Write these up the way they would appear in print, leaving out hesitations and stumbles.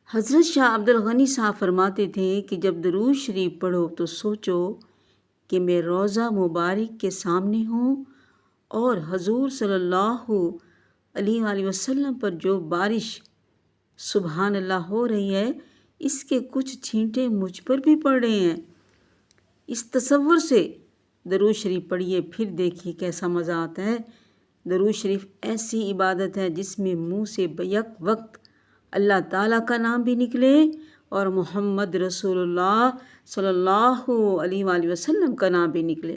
حضرت شاہ عبدل غنی صاحب فرماتے تھے کہ جب درود شریف پڑھو تو سوچو کہ میں روضہ مبارک کے سامنے ہوں اور حضور صلی اللہ علیہ وآلہ وسلم پر جو بارش سبحان اللہ ہو رہی ہے اس کے کچھ چھینٹے مجھ پر بھی پڑ رہے ہیں۔ اس تصور سے درود شریف پڑھیے، پھر دیکھیے کیسا مزہ آتا ہے۔ درود شریف ایسی عبادت ہے جس میں منہ سے بیک وقت اللہ تعالیٰ کا نام بھی نکلے اور محمد رسول اللہ صلی اللہ علیہ وآلہ وسلم کا نام بھی نکلے۔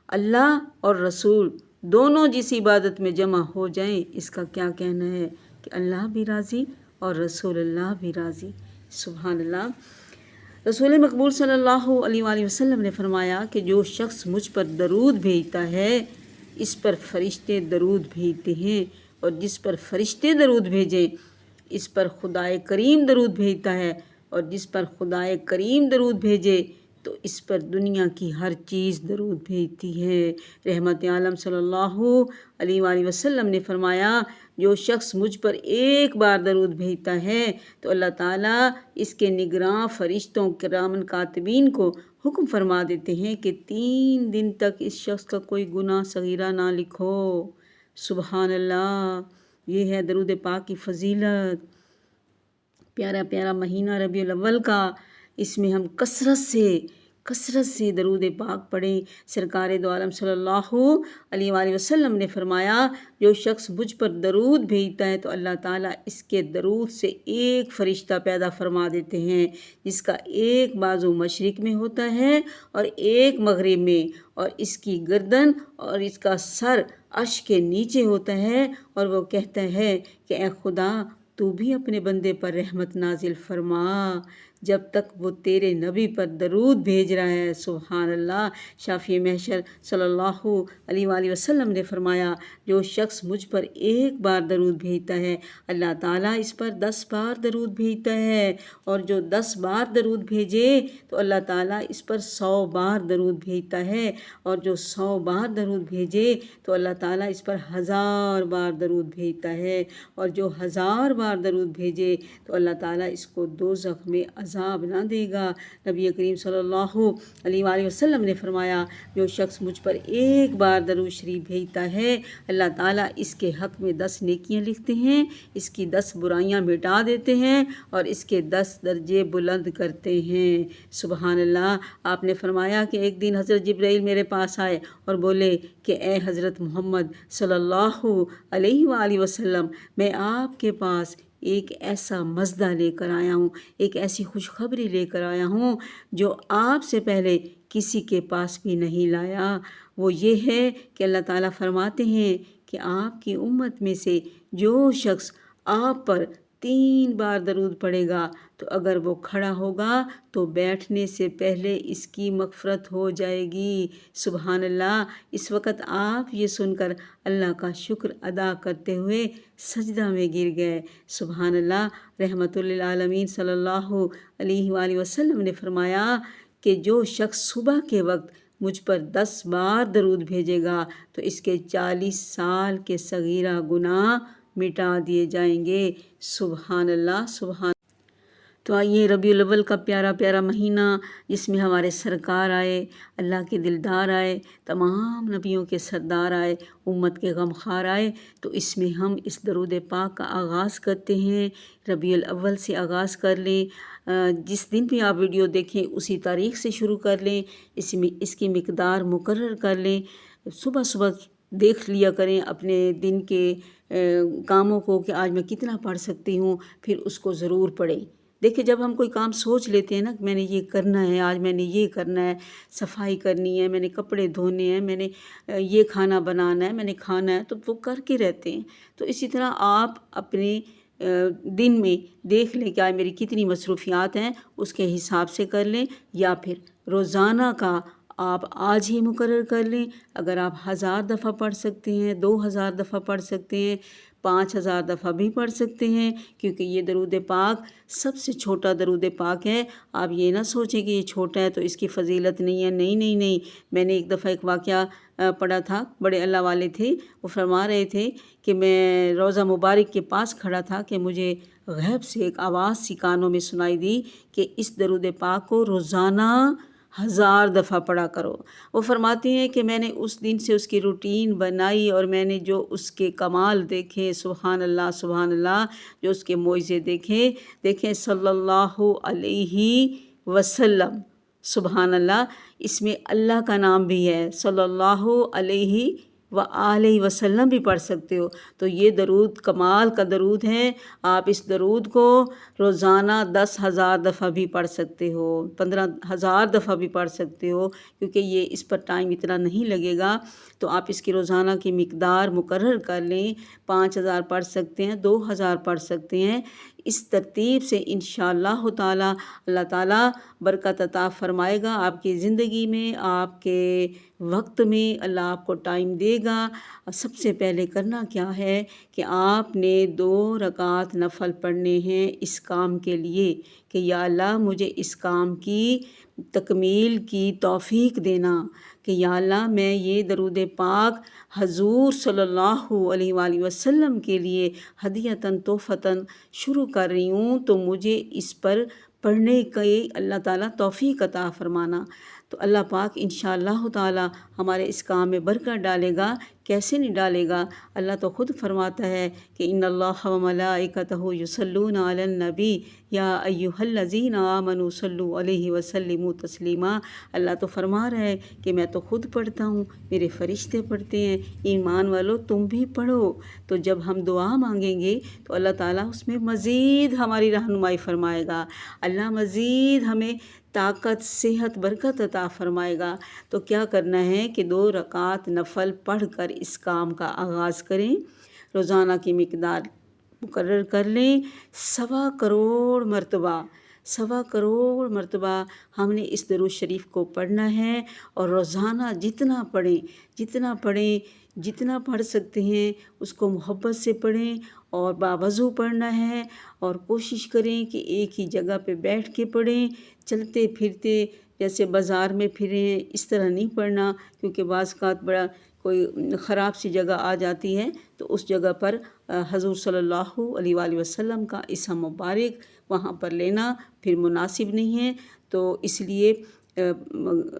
اللہ اور رسول دونوں جس عبادت میں جمع ہو جائیں، اس کا کیا کہنا ہے کہ اللہ بھی راضی اور رسول اللہ بھی راضی۔ سبحان اللہ۔ رسول مقبول صلی اللہ علیہ وآلہ وسلم نے فرمایا کہ جو شخص مجھ پر درود بھیجتا ہے اس پر فرشتے درود بھیجتے ہیں، اور جس پر فرشتے درود بھیجیں اس پر خدائے کریم درود بھیجتا ہے، اور جس پر خدائے کریم درود بھیجے تو اس پر دنیا کی ہر چیز درود بھیجتی ہے۔ رحمت عالم صلی اللہ علیہ وآلہ وسلم نے فرمایا جو شخص مجھ پر ایک بار درود بھیجتا ہے تو اللہ تعالیٰ اس کے نگراں فرشتوں کرامن کاتبین کو حکم فرما دیتے ہیں کہ 3 دن تک اس شخص کا کوئی گناہ صغیرہ نہ لکھو۔ سبحان اللہ۔ یہ ہے درود پاک کی فضیلت۔ پیارا پیارا مہینہ ربیع الاول کا، اس میں ہم کثرت سے درود پاک پڑھیں۔ سرکار دو عالم صلی اللہ علیہ وآلہ وسلم نے فرمایا جو شخص مجھ پر درود بھیجتا ہے تو اللہ تعالیٰ اس کے درود سے ایک فرشتہ پیدا فرما دیتے ہیں جس کا ایک بازو مشرق میں ہوتا ہے اور ایک مغرب میں، اور اس کی گردن اور اس کا سر عرش کے نیچے ہوتا ہے، اور وہ کہتا ہے کہ اے خدا تو بھی اپنے بندے پر رحمت نازل فرما جب تک وہ تیرے نبی پر درود بھیج رہا ہے۔ سبحان اللہ۔ شافی محشر صلی اللہ علیہ وآلہ وسلم نے فرمایا جو شخص مجھ پر ایک بار درود بھیجتا ہے اللہ تعالیٰ اس پر 10 بار درود بھیجتا ہے، اور جو 10 بار درود بھیجے تو اللہ تعالیٰ اس پر 100 بار درود بھیجتا ہے، اور جو 100 بار درود بھیجے تو اللہ تعالیٰ اس پر 1000 بار درود بھیجتا ہے، اور جو 1000 بار درود بھیجے تو اللہ تعالیٰ اس کو دوزخ میں عذاب نہ دے گا۔ نبی کریم صلی اللہ علیہ وآلہ وسلم نے فرمایا جو شخص مجھ پر ایک بار درود شریف بھیجتا ہے اللہ تعالیٰ اس کے حق میں 10 نیکیاں لکھتے ہیں، اس کی 10 برائیاں مٹا دیتے ہیں اور اس کے 10 درجے بلند کرتے ہیں۔ سبحان اللہ۔ آپ نے فرمایا کہ ایک دن حضرت جبرائیل میرے پاس آئے اور بولے کہ اے حضرت محمد صلی اللہ علیہ وآلہ وسلم، میں آپ کے پاس ایک ایسا مزدہ لے کر آیا ہوں، ایک ایسی خوشخبری لے کر آیا ہوں جو آپ سے پہلے کسی کے پاس بھی نہیں لایا۔ وہ یہ ہے کہ اللہ تعالیٰ فرماتے ہیں کہ آپ کی امت میں سے جو شخص آپ پر 3 بار درود پڑھے گا تو اگر وہ کھڑا ہوگا تو بیٹھنے سے پہلے اس کی مغفرت ہو جائے گی۔ سبحان اللہ۔ اس وقت آپ یہ سن کر اللہ کا شکر ادا کرتے ہوئے سجدہ میں گر گئے۔ سبحان اللہ۔ رحمت للعالمین صلی اللہ علیہ وآلہ وسلم نے فرمایا کہ جو شخص صبح کے وقت مجھ پر 10 بار درود بھیجے گا تو اس کے 40 سال کے صغیرہ گناہ مٹا دیے جائیں گے۔ سبحان اللہ۔ سبحان۔ تو آئیے ربیع الاول کا پیارا پیارا مہینہ جس میں ہمارے سرکار آئے، اللہ کے دلدار آئے، تمام نبیوں کے سردار آئے، امت کے غمخوار آئے، تو اس میں ہم اس درود پاک کا آغاز کرتے ہیں۔ ربیع الاول سے آغاز کر لیں، جس دن بھی آپ ویڈیو دیکھیں اسی تاریخ سے شروع کر لیں، اس کی مقدار مقرر کر لیں۔ صبح صبح دیکھ لیا کریں اپنے دن کے کاموں کو کہ آج میں کتنا پڑھ سکتی ہوں، پھر اس کو ضرور پڑھیں۔ دیکھیں جب ہم کوئی کام سوچ لیتے ہیں نا کہ میں نے یہ کرنا ہے، آج میں نے یہ کرنا ہے، صفائی کرنی ہے، میں نے کپڑے دھونے ہیں، میں نے یہ کھانا بنانا ہے، میں نے کھانا ہے، تو وہ کر کے رہتے ہیں۔ تو اسی طرح آپ اپنے دن میں دیکھ لیں کہ آج میری کتنی مصروفیات ہیں، اس کے حساب سے کر لیں، یا پھر روزانہ کا آپ آج ہی مقرر کر لیں۔ اگر آپ 1000 دفعہ پڑھ سکتے ہیں، 2000 دفعہ پڑھ سکتے ہیں، 5000 دفعہ بھی پڑھ سکتے ہیں، کیونکہ یہ درود پاک سب سے چھوٹا درود پاک ہے۔ آپ یہ نہ سوچیں کہ یہ چھوٹا ہے تو اس کی فضیلت نہیں ہے۔ نہیں۔ میں نے ایک دفعہ ایک واقعہ پڑھا تھا، بڑے اللہ والے تھے، وہ فرما رہے تھے کہ میں روضہ مبارک کے پاس کھڑا تھا کہ مجھے غیب سے ایک آواز سی کانوں میں سنائی دی کہ اس درود پاک کو روزانہ 1000 دفعہ پڑھا کرو۔ وہ فرماتی ہیں کہ میں نے اس دن سے اس کی روٹین بنائی اور میں نے جو اس کے کمال دیکھے، سبحان اللہ، جو اس کے معجزے دیکھیں صلی اللہ علیہ وسلم، سبحان اللہ، اس میں اللہ کا نام بھی ہے، صلی اللہ علیہ وآلہ وسلم بھی پڑھ سکتے ہو۔ تو یہ درود کمال کا درود ہے، آپ اس درود کو روزانہ 10,000 دفعہ بھی پڑھ سکتے ہو، 15,000 دفعہ بھی پڑھ سکتے ہو، کیونکہ یہ اس پر ٹائم اتنا نہیں لگے گا۔ تو آپ اس کی روزانہ کی مقدار مقرر کر لیں، 5,000 پڑھ سکتے ہیں، 2,000 پڑھ سکتے ہیں۔ اس ترتیب سے انشاءاللہ تعالی اللہ تعالیٰ برکت عطا فرمائے گا آپ کی زندگی میں، آپ کے وقت میں اللہ آپ کو ٹائم دے گا۔ سب سے پہلے کرنا کیا ہے کہ آپ نے 2 رکعت نفل پڑھنے ہیں اس کام کے لیے کہ یا اللہ مجھے اس کام کی تکمیل کی توفیق دینا، کہ یا اللہ میں یہ درود پاک حضور صلی اللہ علیہ وآلہ وسلم کے لیے ہدیۃً تحفۃً شروع کر رہی ہوں، تو مجھے اس پر پڑھنے کے اللہ تعالیٰ توفیق عطا فرمانا۔ تو اللہ پاک انشاءاللہ تعالی ہمارے اس کام میں برکت ڈالے گا۔ کیسے نہیں ڈالے گا؟ اللہ تو خود فرماتا ہے کہ ان اللہ وملائکتہ یصلون علی النبی یا ایھا الذین آمنوا صلوا علیہ وسلموا تسلیما۔ اللہ تو فرما رہا ہے کہ میں تو خود پڑھتا ہوں، میرے فرشتے پڑھتے ہیں، ایمان والو تم بھی پڑھو۔ تو جب ہم دعا مانگیں گے تو اللہ تعالیٰ اس میں مزید ہماری رہنمائی فرمائے گا، اللہ مزید ہمیں طاقت، صحت، برکت عطا فرمائے گا۔ تو کیا کرنا ہے کہ 2 رکعت نفل پڑھ کر اس کام کا آغاز کریں، روزانہ کی مقدار مقرر کر لیں، 1.25 کروڑ مرتبہ ہم نے اس درود شریف کو پڑھنا ہے، اور روزانہ جتنا پڑھیں، جتنا پڑھ سکتے ہیں اس کو محبت سے پڑھیں، اور باوضو پڑھنا ہے، اور کوشش کریں کہ ایک ہی جگہ پہ بیٹھ کے پڑھیں، چلتے پھرتے جیسے بازار میں پھریں اس طرح نہیں پڑھنا، کیونکہ بعض اوقات بڑا کوئی خراب سی جگہ آ جاتی ہے تو اس جگہ پر حضور صلی اللہ علیہ وآلہ وسلم کا اسم مبارک وہاں پر لینا پھر مناسب نہیں ہے۔ تو اس لیے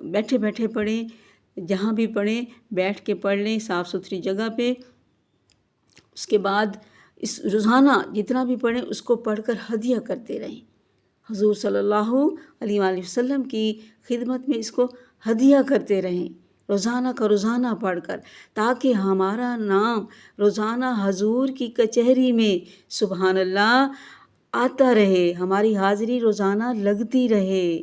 بیٹھے بیٹھے پڑھیں، جہاں بھی پڑھیں بیٹھ کے پڑھ لیں صاف ستھری جگہ پہ۔ اس کے بعد اس روزانہ جتنا بھی پڑھیں اس کو پڑھ کر ہدیہ کرتے رہیں، حضور صلی اللہ علیہ وآلہ وسلم کی خدمت میں اس کو ہدیہ کرتے رہیں، روزانہ کا روزانہ پڑھ کر، تاکہ ہمارا نام روزانہ حضور کی کچہری میں سبحان اللہ آتا رہے، ہماری حاضری روزانہ لگتی رہے۔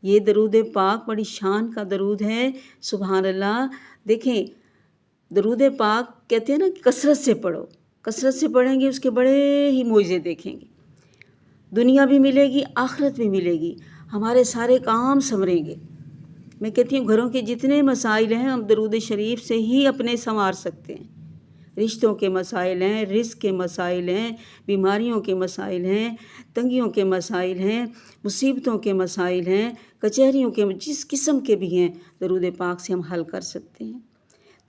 یہ درود پاک بڑی شان کا درود ہے، سبحان اللہ۔ دیکھیں درود پاک کہتے ہیں نا کثرت سے پڑھو، کثرت سے پڑھیں گے اس کے بڑے ہی معجزے دیکھیں گے، دنیا بھی ملے گی، آخرت بھی ملے گی، ہمارے سارے کام سنوریں گے۔ میں کہتی ہوں گھروں کے جتنے مسائل ہیں ہم درود شریف سے ہی اپنے سنوار سکتے ہیں، رشتوں کے مسائل ہیں، رزق کے مسائل ہیں، بیماریوں کے مسائل ہیں، تنگیوں کے مسائل ہیں، مصیبتوں کے مسائل ہیں، کچہریوں کے جس قسم کے بھی ہیں درود پاک سے ہم حل کر سکتے ہیں۔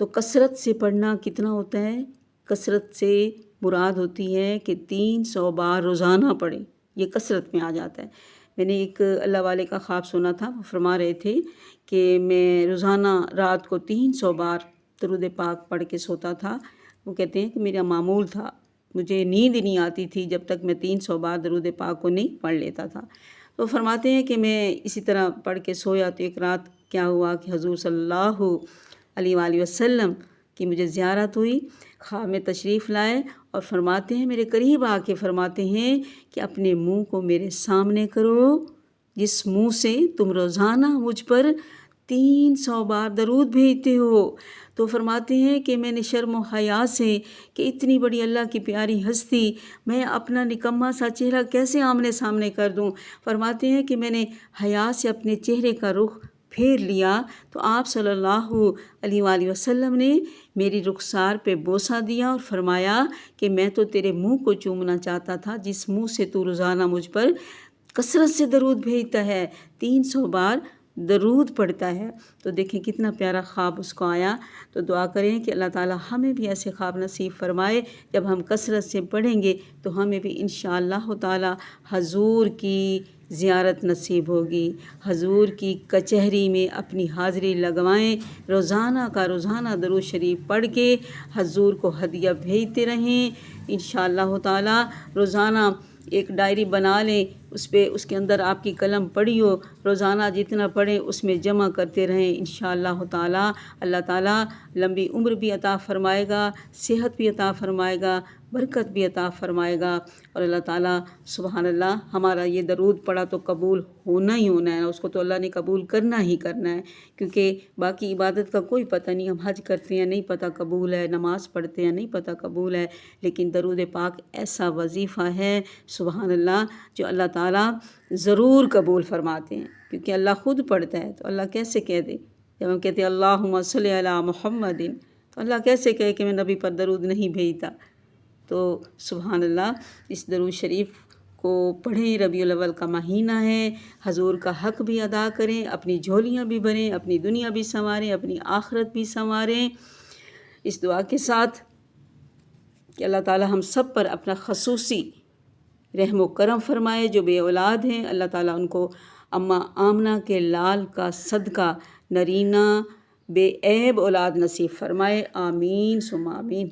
تو کثرت سے پڑھنا کتنا ہوتا ہے؟ کثرت سے مراد ہوتی ہے کہ 300 بار روزانہ پڑھیں، یہ کثرت میں آ جاتا ہے۔ میں نے ایک اللہ والے کا خواب سنا تھا، وہ فرما رہے تھے کہ میں روزانہ رات کو 300 بار درود پاک پڑھ کے سوتا تھا۔ وہ کہتے ہیں کہ میرا معمول تھا، مجھے نیند نہیں آتی تھی جب تک میں 300 بار درود پاک کو نہیں پڑھ لیتا تھا۔ تو فرماتے ہیں کہ میں اسی طرح پڑھ کے سویا تو ایک رات کیا ہوا کہ حضور صلی اللہ علیہ وآلہ وسلم کی مجھے زیارت ہوئی، خواب میں تشریف لائے اور فرماتے ہیں میرے قریب آ کے فرماتے ہیں کہ اپنے منہ کو میرے سامنے کرو جس منہ سے تم روزانہ مجھ پر 300 بار درود بھیجتے ہو۔ تو فرماتے ہیں کہ میں نے شرم و حیا سے کہ اتنی بڑی اللہ کی پیاری ہستی میں اپنا نکما سا چہرہ کیسے آمنے سامنے کر دوں، فرماتے ہیں کہ میں نے حیا سے اپنے چہرے کا رخ پھیر لیا تو آپ صلی اللہ علیہ وآلہ وسلم نے میری رخسار پہ بوسہ دیا اور فرمایا کہ میں تو تیرے منہ کو چومنا چاہتا تھا جس منہ سے تو روزانہ مجھ پر کثرت سے درود بھیجتا ہے، 300 بار درود پڑھتا ہے تو دیکھیں کتنا پیارا خواب اس کو آیا۔ تو دعا کریں کہ اللہ تعالی ہمیں بھی ایسے خواب نصیب فرمائے، جب ہم کثرت سے پڑھیں گے تو ہمیں بھی انشاءاللہ تعالی حضور کی زیارت نصیب ہوگی، حضور کی کچہری میں اپنی حاضری لگوائیں، روزانہ کا روزانہ درود شریف پڑھ کے حضور کو ہدیہ بھیجتے رہیں انشاءاللہ تعالی۔ روزانہ ایک ڈائری بنا لیں، اس کے اندر آپ کی قلم پڑی ہو، روزانہ جتنا پڑھیں اس میں جمع کرتے رہیں انشاءاللہ تعالی۔ اللہ تعالی لمبی عمر بھی عطا فرمائے گا، صحت بھی عطا فرمائے گا، برکت بھی عطا فرمائے گا، اور اللہ تعالی سبحان اللہ ہمارا یہ درود پڑھا تو قبول ہونا ہی ہونا ہے، اس کو تو اللہ نے قبول کرنا ہی کرنا ہے، کیونکہ باقی عبادت کا کوئی پتہ نہیں، ہم حج کرتے ہیں نہیں پتہ قبول ہے، نماز پڑھتے ہیں نہیں پتہ قبول ہے، لیکن درود پاک ایسا وظیفہ ہے سبحان اللہ جو اللہ تعالیٰ ضرور قبول فرماتے ہیں، کیونکہ اللہ خود پڑھتا ہے تو اللہ کیسے کہہ دے؟ جب ہم کہتے ہیں اللہم صلی علی محمد تو اللہ کیسے کہے کہ میں نبی پر درود نہیں بھیجتا؟ تو سبحان اللہ اس درود شریف کو پڑھیں، ربیع الاول کا مہینہ ہے، حضور کا حق بھی ادا کریں، اپنی جھولیاں بھی بھریں، اپنی دنیا بھی سنواریں، اپنی آخرت بھی سنواریں، اس دعا کے ساتھ کہ اللہ تعالی ہم سب پر اپنا خصوصی رحم و کرم فرمائے۔ جو بے اولاد ہیں اللہ تعالیٰ ان کو اماں آمنہ کے لال کا صدقہ نرینہ بے عیب اولاد نصیب فرمائے، آمین ثم آمین۔